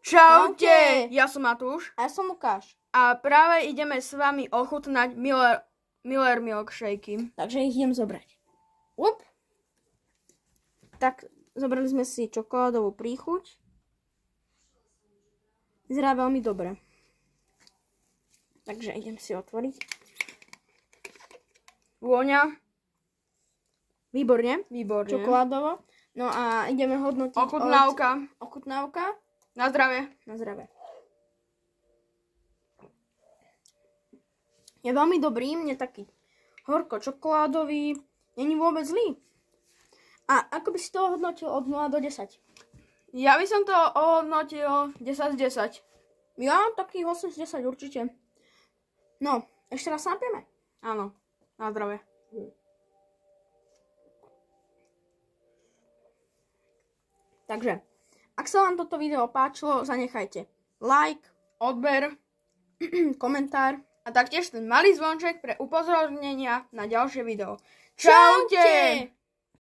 Čaute, ja som Matúš a ja som Lukáš. a práve ideme s vami ochutnať Miller milkshakey. Takže ich idem zobrať. Up. Tak, zobrali sme si čokoládovú príchuť. Vyzerá veľmi dobre. Takže idem si otvoriť. Vôňa. Výborne. Výborne. Čokoládovo. No a ideme hodnotiť Ochutnávka. Na zdravie. Na zdravie. Je veľmi dobrý, mne taký horko čokoládový, není vôbec zlý. A ako by si to ohodnotil od 0 do 10? Ja by som to ohodnotil 10 z 10. Ja taký 8 z 10 určite. No, ešte raz sa napijeme. Áno, na zdravie. Takže, ak sa vám toto video páčilo, zanechajte like, Odber komentár. a taktiež ten malý zvonček pre upozornenia na ďalšie video. Čaute!